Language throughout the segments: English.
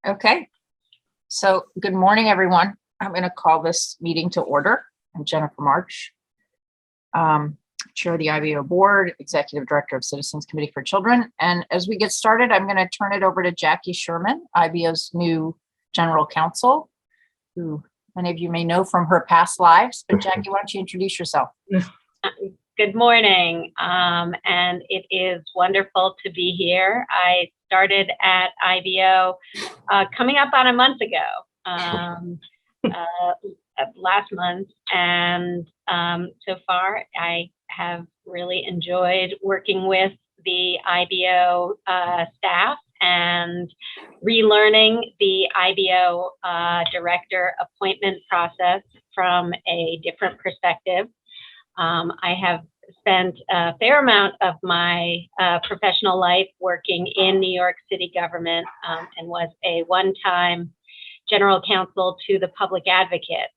Okay, so good morning, everyone. I'm going to call this meeting to order. I'm Jennifer March, Chair of the IBO Board, Executive Director of Citizens Committee for Children. And as we get started, I'm going to turn it over to Jackie Sherman, IBO's new General Counsel, who many of you may know from her past lives. But Jackie, why don't you introduce yourself? Good morning, and it is wonderful to be here. I started at IBO coming up on a month ago, last month, and so far I have really enjoyed working with the IBO staff and relearning the IBO Director appointment process from a different perspective. I have spent a fair amount of my professional life working in New York City government and was a one-time general counsel to the public advocate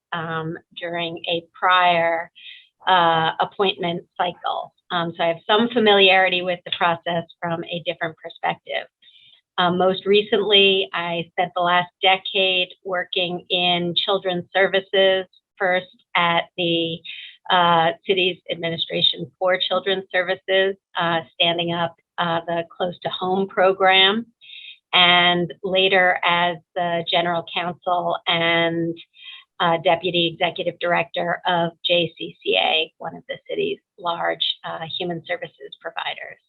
during a prior appointment cycle. So I have some familiarity with the process from a different perspective. Most recently, I spent the last decade working in children's services, first at the city's administration for children's services, standing up the Close to Home program, and later as the general counsel and deputy executive director of JCCA, one of the city's large human services providers.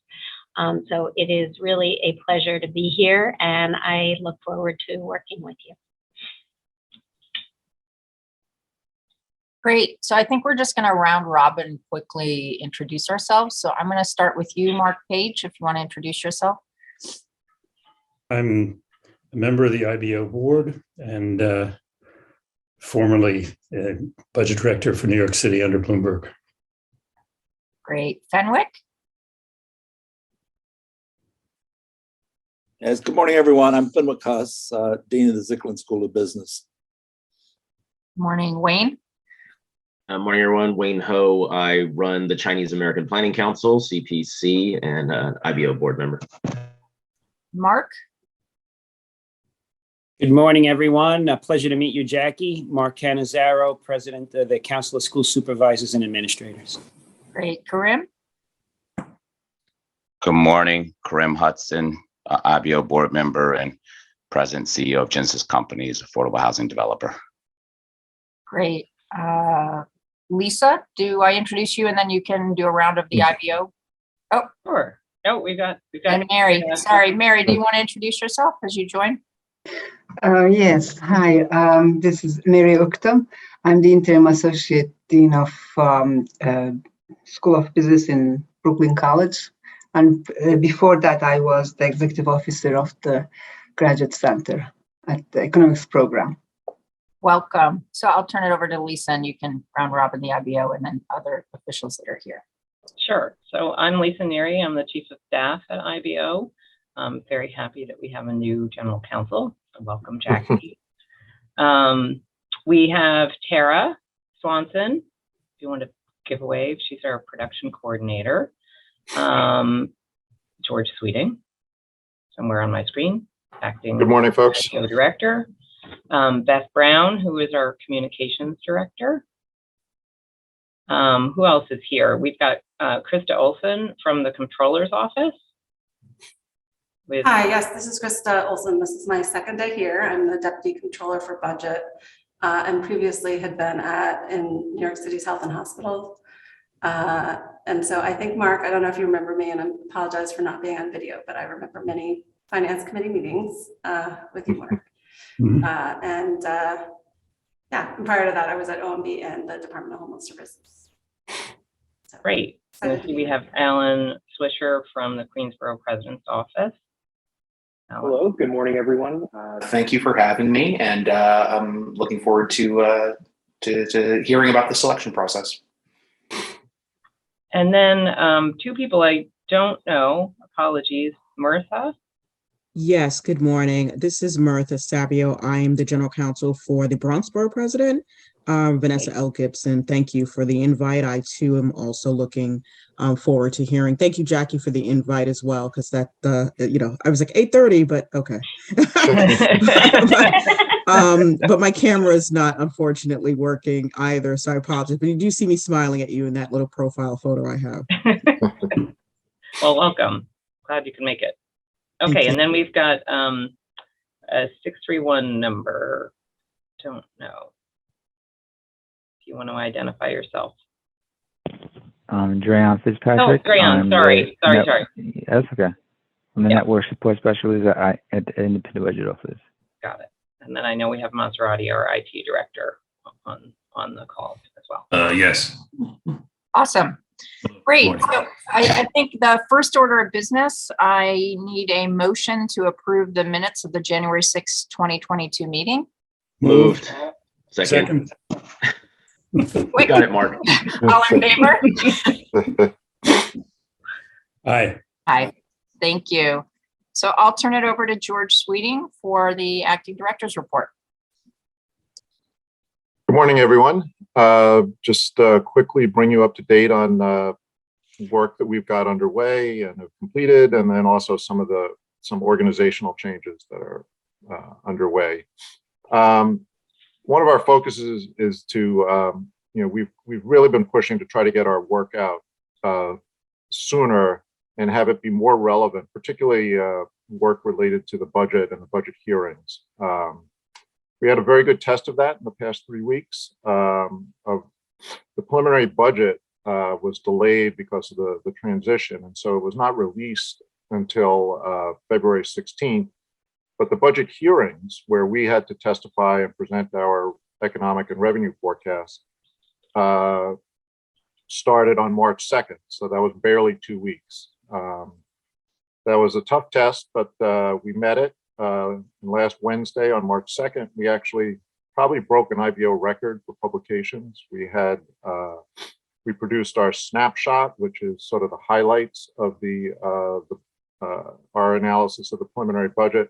So it is really a pleasure to be here, and I look forward to working with you. Great. So I think we're just going to round robin quickly introduce ourselves. So I'm going to start with you, Mark Page, if you want to introduce yourself. I'm a member of the IBO board and formerly budget director for New York City under Bloomberg. Great. Fenwick? Yes, good morning, everyone. I'm Fenwick Huss, Dean of the Zicklin School of Business. Morning, Wayne? Morning, everyone. Wayne Ho. I run the Chinese American Planning Council, CPC, and IBO board member. Mark? Good morning, everyone. A pleasure to meet you, Jackie. Mark Cannizzaro, President of the Council of School Supervisors and Administrators. Great. Karim? Good morning, Karim Hudson, IBO board member and President CEO of Genesis Companies, affordable housing developer. Great. Lisa, do I introduce you and then you can do a round of the IBO? Oh, sure. No, we got. And Mary, sorry, Mary, do you want to introduce yourself as you join? Yes. Hi, this is Mary Uktam. I'm the interim associate dean of School of Business in Brooklyn College. And before that, I was the executive officer of the Graduate Center at the economics program. Welcome. So I'll turn it over to Lisa and you can round robin the IBO and then other officials that are here. Sure. So I'm Lisa Neary. I'm the chief of staff at IBO. I'm very happy that we have a new general counsel. Welcome, Jackie. We have Tara Swanson. If you want to give a wave, she's our production coordinator. George Sweeting, somewhere on my screen, acting. Good morning, folks. IBO director. Beth Brown, who is our communications director. Who else is here? We've got Krista Olson from the Comptroller's office. Hi, yes, this is Krista Olson. This is my second day here. I'm the Deputy Controller for Budget and previously had been in New York City's Health and Hospitals. And so I think, Mark, I don't know if you remember me, and I apologize for not being on video, but I remember many Finance Committee meetings with you, Mark. Yeah, and prior to that, I was at OMB and the Department of Homeland Services. So, great. And we have Alan Swisher from the Queensborough President's Office. Alan. Hello, good morning, everyone. Thank you for having me, and I'm looking forward to hearing about the selection process. And then two people I don't know, apologies, Martha. Yes, good morning. This is Martha Savio. I am the general counsel for the Bronx Borough President. Vanessa L. Gibson. Thank you for the invite. I too am also looking forward to hearing. Thank you, Jackie, for the invite as well, because that, I was like 8:30, but okay. But my camera is not unfortunately working either, so I apologize. But you do see me smiling at you in that little profile photo I have. Well, welcome. Glad you can make it. Okay, and then we've got a 631 number. Don't know. If you want to identify yourself. Dreon Fitzpatrick. Oh, Dreon, sorry. That's okay. I'm the network support specialist at the Independent Budget Office. Got it. And then I know we have Maserati, our IT director, on the call as well. Yes. Awesome. Great. So I think the first order of business, I need a motion to approve the minutes of the January 6th, 2022 meeting. Moved. Second. Wait. Got it, Mark. All in favor? Aye. Aye. Thank you. So I'll turn it over to George Sweeting for the acting director's report. Good morning, everyone. Just quickly bring you up to date on work that we've got underway and have completed, and then also some organizational changes that are underway. One of our focuses is to, we've really been pushing to try to get our work out sooner and have it be more relevant, particularly work related to the budget and the budget hearings. We had a very good test of that in the past 3 weeks. Of the preliminary budget was delayed because of the transition, and so it was not released until February 16th. But the budget hearings, where we had to testify and present our economic and revenue forecast, started on March 2nd. So that was barely 2 weeks. That was a tough test, but we met it. Last Wednesday on March 2nd, we actually probably broke an IBO record for publications. We produced our snapshot, which is sort of the highlights of our analysis of the preliminary budget.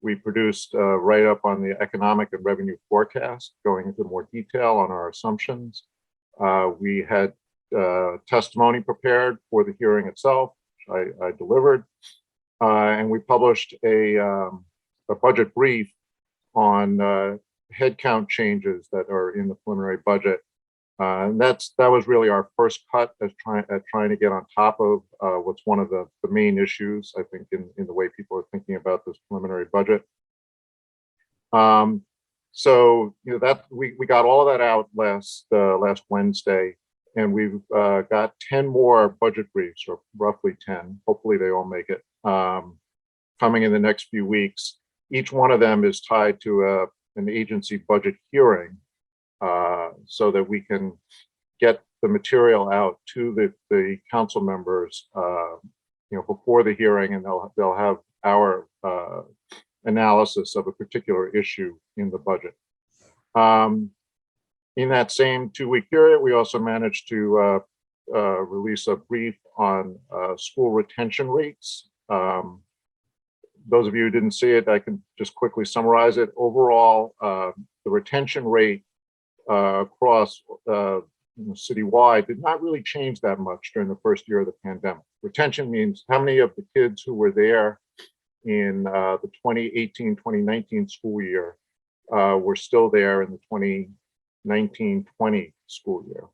We produced a write-up on the economic and revenue forecast, going into more detail on our assumptions. We had testimony prepared for the hearing itself, which I delivered. And we published a budget brief on headcount changes that are in the preliminary budget. And that was really our first cut at trying to get on top of what's one of the main issues, I think, in the way people are thinking about this preliminary budget. So that we got all of that out last Wednesday, and we've got 10 more budget briefs, or roughly 10. Hopefully they all make it, coming in the next few weeks. Each one of them is tied to an agency budget hearing, so that we can get the material out to the council members, before the hearing, and they'll have our analysis of a particular issue in the budget. In that same 2-week period, we also managed to release a brief on school retention rates. Those of you who didn't see it, I can just quickly summarize it. Overall, the retention rate across citywide did not really change that much during the first year of the pandemic. Retention means how many of the kids who were there in the 2018-2019 school year were still there in the 2019-20 school year.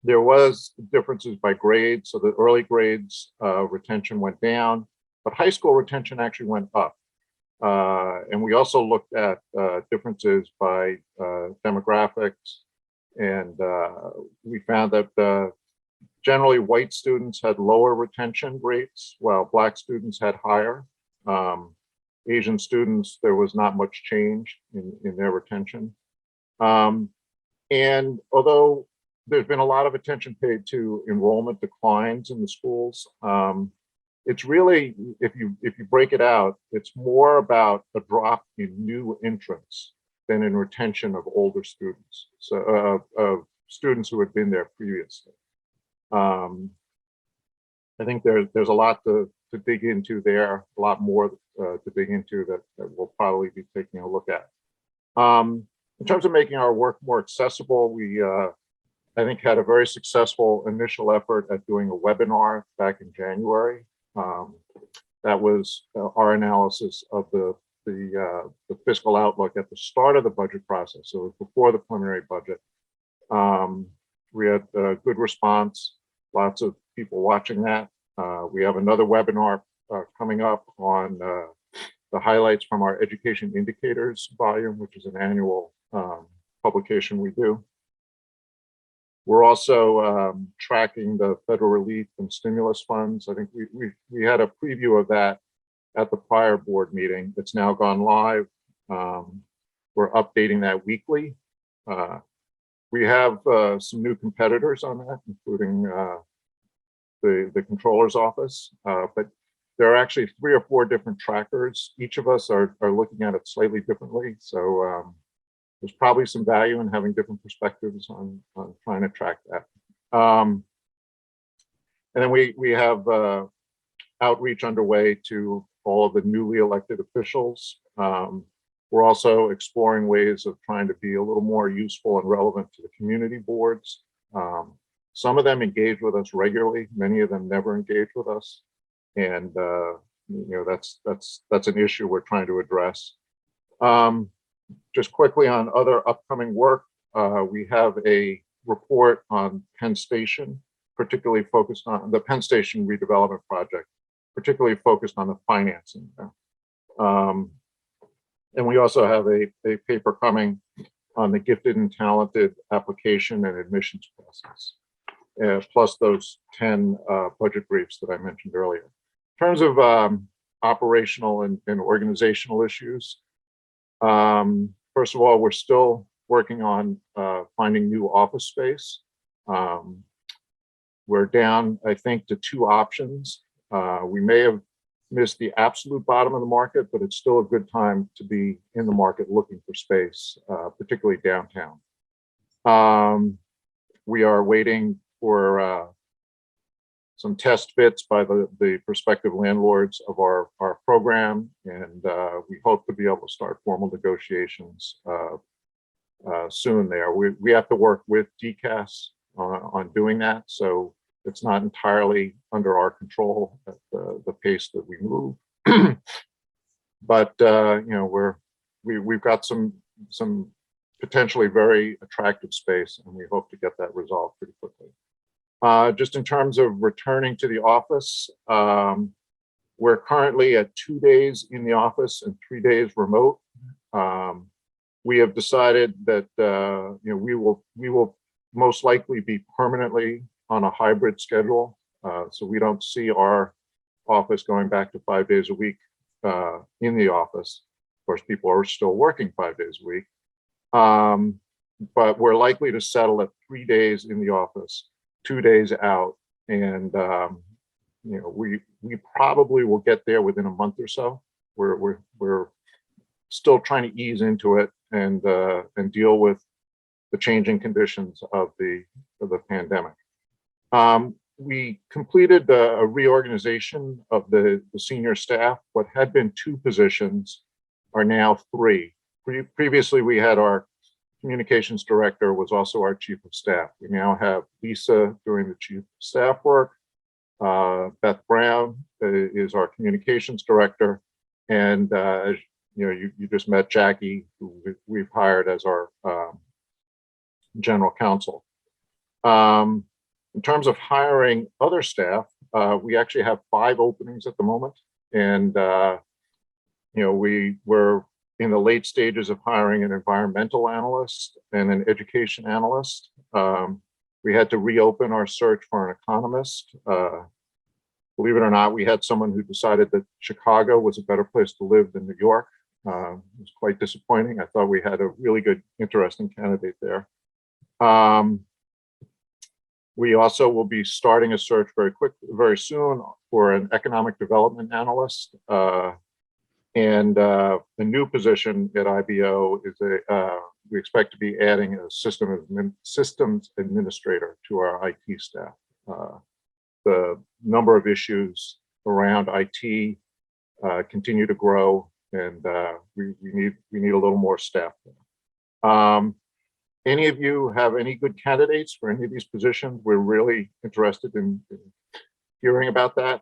There was differences by grade, so the early grades retention went down, but high school retention actually went up. And we also looked at differences by demographics, and we found that generally white students had lower retention rates, while Black students had higher. Asian students, there was not much change in their retention. And although there's been a lot of attention paid to enrollment declines in the schools, it's really, if you break it out, it's more about a drop in new entrants than in retention of older students, so of students who had been there previously. I think there's a lot to dig into there, a lot more to dig into that we'll probably be taking a look at. In terms of making our work more accessible, we, I think, had a very successful initial effort at doing a webinar back in January. That was our analysis of the fiscal outlook at the start of the budget process. So it was before the preliminary budget. We had a good response, lots of people watching that. We have another webinar coming up on the highlights from our education indicators volume, which is an annual publication we do. We're also tracking the federal relief and stimulus funds. I think we had a preview of that at the prior board meeting. It's now gone live. We're updating that weekly. We have some new competitors on that, including the controller's office, but there are actually 3 or 4 different trackers. Each of us are looking at it slightly differently. So there's probably some value in having different perspectives on trying to track that. And then we have outreach underway to all of the newly elected officials. We're also exploring ways of trying to be a little more useful and relevant to the community boards. Some of them engage with us regularly. Many of them never engage with us. And that's an issue we're trying to address. Just quickly on other upcoming work, we have a report on Penn Station, particularly focused on the Penn Station redevelopment project, particularly focused on the financing. And we also have a paper coming on the gifted and talented application and admissions process, plus those 10 budget briefs that I mentioned earlier. In terms of operational and organizational issues, first of all, we're still working on finding new office space. We're down, I think, to 2 options. We may have missed the absolute bottom of the market, but it's still a good time to be in the market looking for space, particularly downtown. We are waiting for some test fits by the prospective landlords of our program, and we hope to be able to start formal negotiations soon there. We have to work with DCAS on doing that, so it's not entirely under our control at the pace that we move. But we've got some potentially very attractive space, and we hope to get that resolved pretty quickly. Just in terms of returning to the office, we're currently at 2 days in the office and 3 days remote. We have decided that we will most likely be permanently on a hybrid schedule, so we don't see our office going back to 5 days a week in the office. Of course, people are still working 5 days a week, but we're likely to settle at 3 days in the office, 2 days out, and we probably will get there within a month or so. We're still trying to ease into it and deal with the changing conditions of the pandemic. We completed a reorganization of the senior staff. What had been 2 positions are now 3. Previously, we had our communications director was also our chief of staff. We now have Lisa doing the chief of staff work. Beth Brown is our communications director, and as you just met Jackie, who we've hired as our general counsel. In terms of hiring other staff, we actually have 5 openings at the moment, and we're in the late stages of hiring an environmental analyst and an education analyst. We had to reopen our search for an economist. Believe it or not, we had someone who decided that Chicago was a better place to live than New York. It was quite disappointing. I thought we had a really good, interesting candidate there. We also will be starting a search very soon for an economic development analyst. And the new position at IBO is we expect to be adding a systems administrator to our IT staff. The number of issues around IT continue to grow, and we need a little more staff there. Any of you have any good candidates for any of these positions? We're really interested in hearing about that.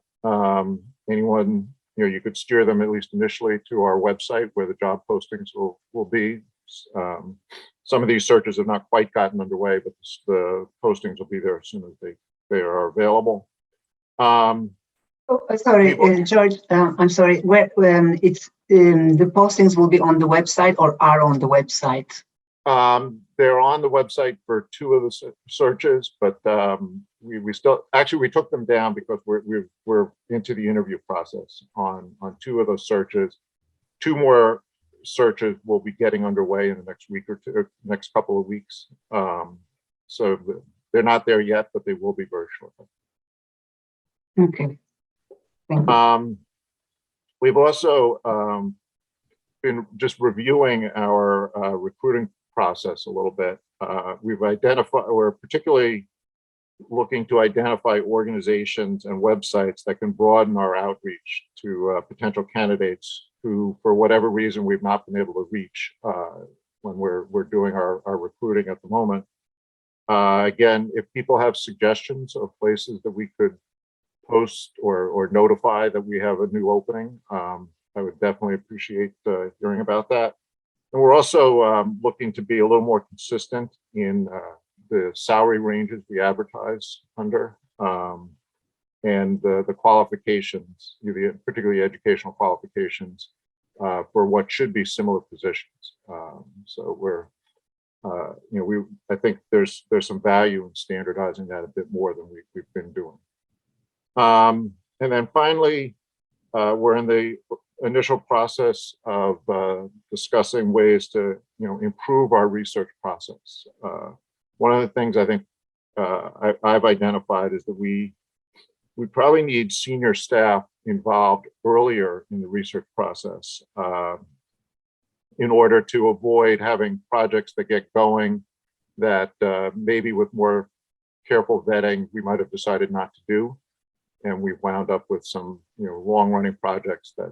Anyone, you could steer them at least initially to our website where the job postings will be. Some of these searches have not quite gotten underway, but the postings will be there as soon as they are available. Sorry, George, I'm sorry. Where it's the postings will be on the website or are on the website? They're on the website for 2 of the searches, but we still actually we took them down because we're into the interview process on 2 of those searches. 2 more searches will be getting underway in the next week or 2, next couple of weeks. So they're not there yet, but they will be very shortly. Okay. Thank you. We've also been just reviewing our recruiting process a little bit. We've identified, we're particularly looking to identify organizations and websites that can broaden our outreach to potential candidates who, for whatever reason, we've not been able to reach when we're doing our recruiting at the moment. Again, if people have suggestions of places that we could post or notify that we have a new opening, I would definitely appreciate hearing about that. And we're also looking to be a little more consistent in the salary ranges we advertise under, and the qualifications, particularly educational qualifications, for what should be similar positions. So we're, I think there's some value in standardizing that a bit more than we've been doing. And then finally, we're in the initial process of discussing ways to improve our research process. One of the things I think I've identified is that we probably need senior staff involved earlier in the research process in order to avoid having projects that get going that maybe with more careful vetting we might have decided not to do. And we've wound up with some long-running projects that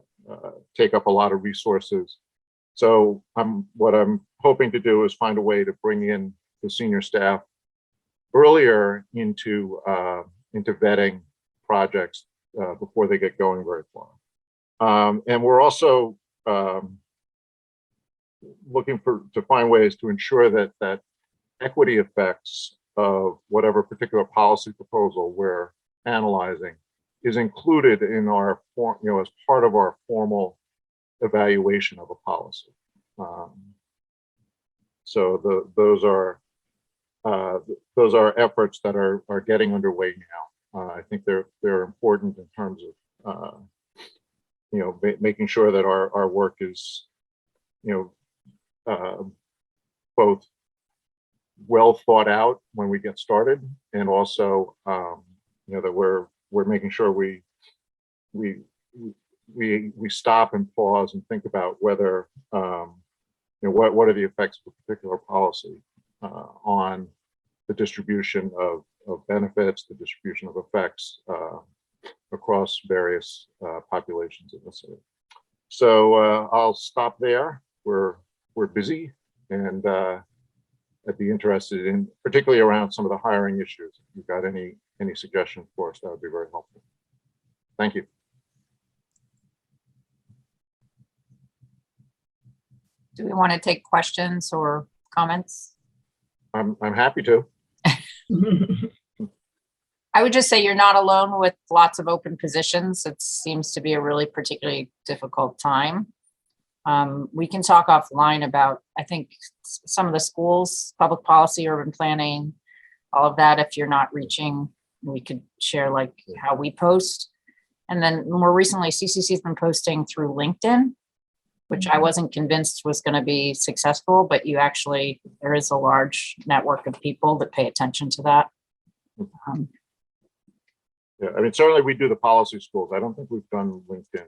take up a lot of resources. So what I'm hoping to do is find a way to bring in the senior staff earlier into vetting projects before they get going very far. And we're also looking to find ways to ensure that equity effects of whatever particular policy proposal we're analyzing is included in our as part of our formal evaluation of a policy. So those are efforts that are getting underway now. I think they're important in terms of making sure that our work is both well thought out when we get started, and also that we're making sure we stop and pause and think about whether what are the effects of a particular policy on the distribution of benefits, the distribution of effects across various populations in the city. So I'll stop there. We're busy, and I'd be interested in, particularly around some of the hiring issues. If you've got any suggestions for us, that would be very helpful. Thank you. Do we want to take questions or comments? I'm happy to. I would just say you're not alone with lots of open positions. It seems to be a really particularly difficult time. We can talk offline about, I think, some of the schools, public policy, urban planning, all of that. If you're not reaching, we could share like how we post. And then more recently, CCC has been posting through LinkedIn, which I wasn't convinced was going to be successful, but there is a large network of people that pay attention to that. Yeah, I mean, certainly we do the policy schools. I don't think we've done LinkedIn.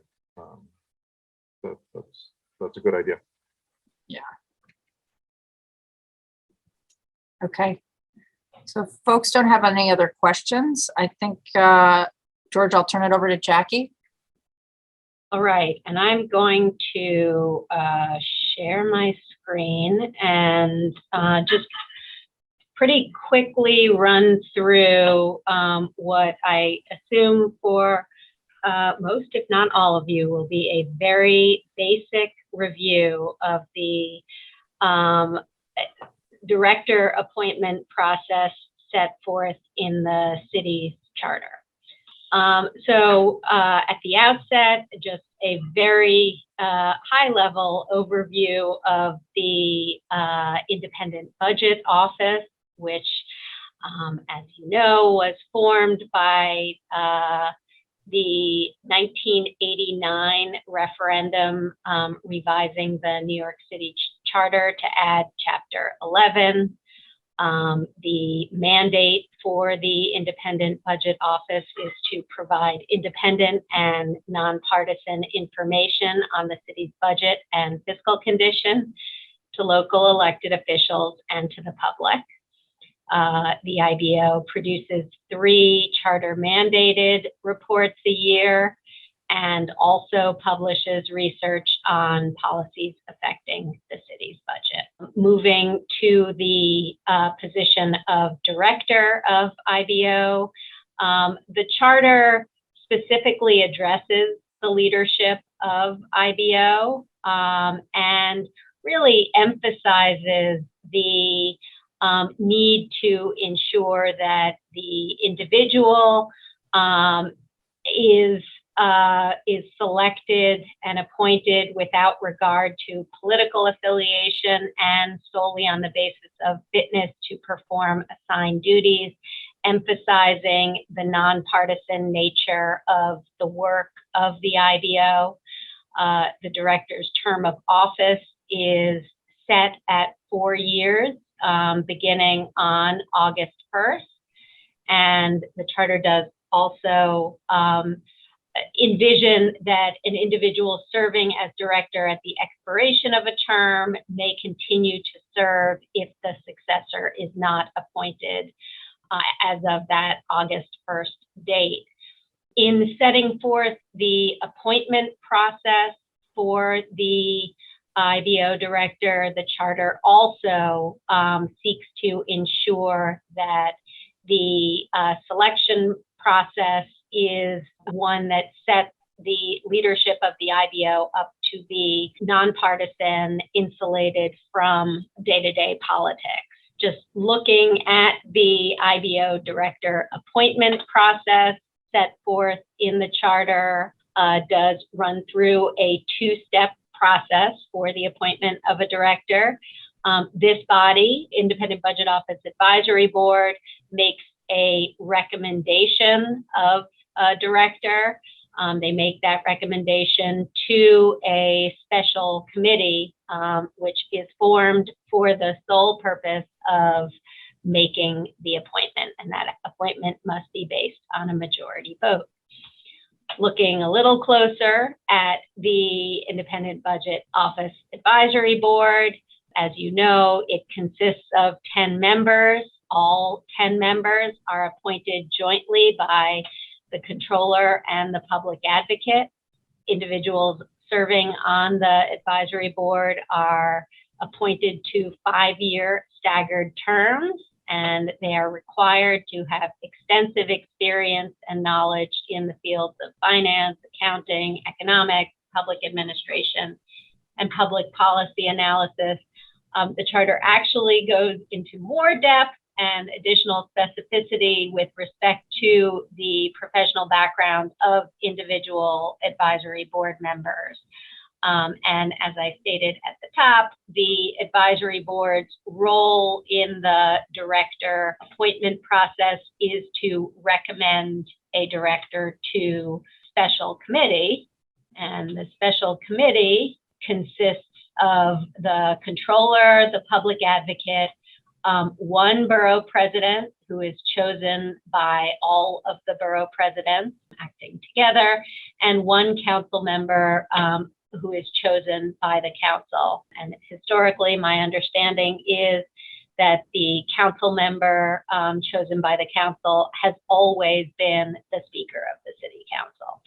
That's a good idea. Yeah. Okay. So if folks don't have any other questions, I think, George, I'll turn it over to Jackie. All right, and I'm going to share my screen and just pretty quickly run through what I assume for most, if not all of you, will be a very basic review of the director appointment process set forth in the city's charter. So at the outset, just a very high-level overview of the Independent Budget Office, which, as you know, was formed by the 1989 referendum revising the New York City Charter to add Chapter 11. The mandate for the Independent Budget Office is to provide independent and nonpartisan information on the city's budget and fiscal condition to local elected officials and to the public. The IBO produces 3 charter mandated reports a year and also publishes research on policies affecting the city's budget. Moving to the position of director of IBO, the charter specifically addresses the leadership of IBO and really emphasizes the need to ensure that the individual is selected and appointed without regard to political affiliation and solely on the basis of fitness to perform assigned duties, emphasizing the nonpartisan nature of the work of the IBO. The director's term of office is set at 4 years, beginning on August 1st. And the charter does also envision that an individual serving as director at the expiration of a term may continue to serve if the successor is not appointed as of that August 1st date. In setting forth the appointment process for the IBO director, the charter also seeks to ensure that the selection process is one that sets the leadership of the IBO up to be nonpartisan, insulated from day-to-day politics. Just looking at the IBO director appointment process set forth in the charter does run through a 2-step process for the appointment of a director. This body, Independent Budget Office Advisory Board, makes a recommendation of a director. They make that recommendation to a special committee, which is formed for the sole purpose of making the appointment, and that appointment must be based on a majority vote. Looking a little closer at the Independent Budget Office Advisory Board, as you know, it consists of 10 members. All 10 members are appointed jointly by the controller and the public advocate. Individuals serving on the advisory board are appointed to 5-year staggered terms, and they are required to have extensive experience and knowledge in the fields of finance, accounting, economics, public administration, and public policy analysis. The charter actually goes into more depth and additional specificity with respect to the professional background of individual advisory board members. And as I stated at the top, the advisory board's role in the director appointment process is to recommend a director to special committee. And the special committee consists of the controller, the public advocate, one borough president who is chosen by all of the borough presidents acting together, and one council member who is chosen by the council. And historically, my understanding is that the council member chosen by the council has always been the Speaker of the City Council.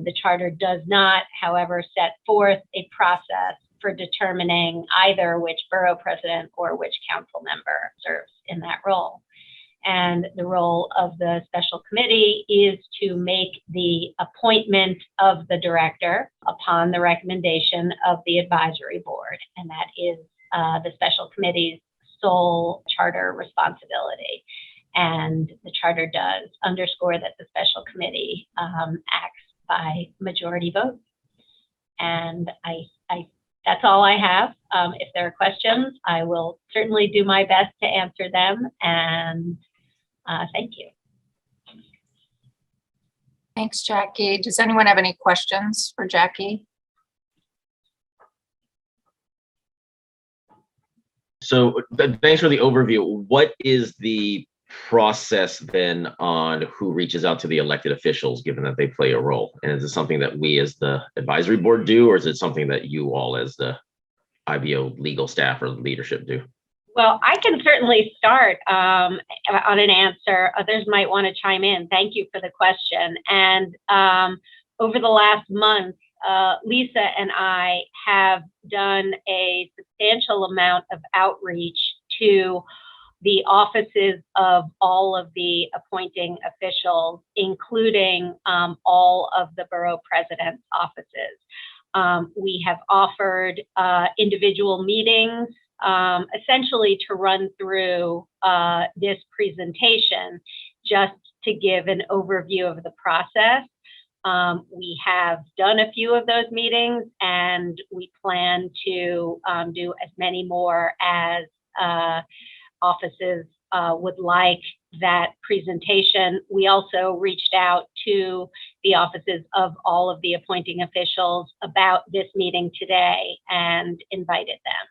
The charter does not, however, set forth a process for determining either which borough president or which council member serves in that role. And the role of the special committee is to make the appointment of the director upon the recommendation of the advisory board. And that is the special committee's sole charter responsibility. And the charter does underscore that the special committee acts by majority vote. And that's all I have. If there are questions, I will certainly do my best to answer them. And thank you. Thanks, Jackie. Does anyone have any questions for Jackie? So thanks for the overview. What is the process then on who reaches out to the elected officials, given that they play a role? And is it something that we as the advisory board do, or is it something that you all as the IBO legal staff or leadership do? Well, I can certainly start on an answer. Others might want to chime in. Thank you for the question. And over the last month, Lisa and I have done a substantial amount of outreach to the offices of all of the appointing officials, including all of the borough president's offices. We have offered individual meetings, essentially to run through this presentation, just to give an overview of the process. We have done a few of those meetings, and we plan to do as many more as offices would like that presentation. We also reached out to the offices of all of the appointing officials about this meeting today and invited them.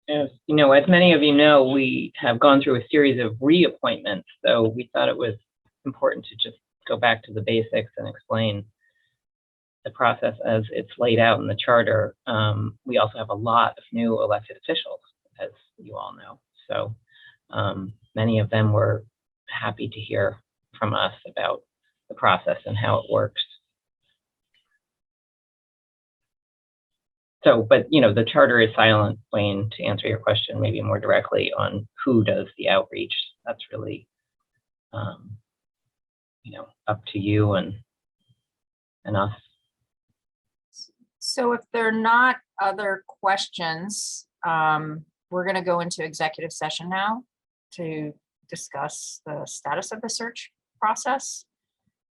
As you know, as many of you know, we have gone through a series of reappointments, so we thought it was important to just go back to the basics and explain the process as it's laid out in the charter. We also have a lot of new elected officials, as you all know. So many of them were happy to hear from us about the process and how it works. So, but you know, the charter is silent, Wayne, to answer your question maybe more directly on who does the outreach. That's really, you know, up to you and us. So if there are not other questions, we're going to go into executive session now to discuss the status of the search process.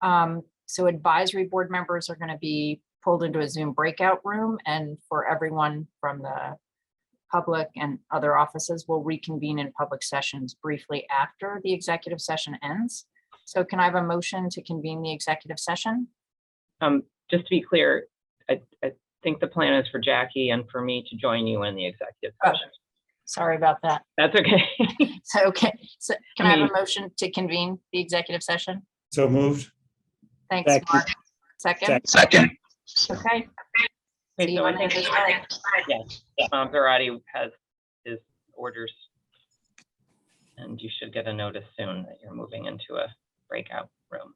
So advisory board members are going to be pulled into a Zoom breakout room, and for everyone from the public and other offices, we'll reconvene in public sessions briefly after the executive session ends. So can I have a motion to convene the executive session? Just to be clear, I think the plan is for Jackie and for me to join you in the executive session. Sorry about that. That's okay. Okay, so can I have a motion to convene the executive session? So moved. Thanks, Mark. Second? Second. Okay. Okay, so I think, yes, Zarate has his orders, and you should get a notice soon that you're moving into a breakout room.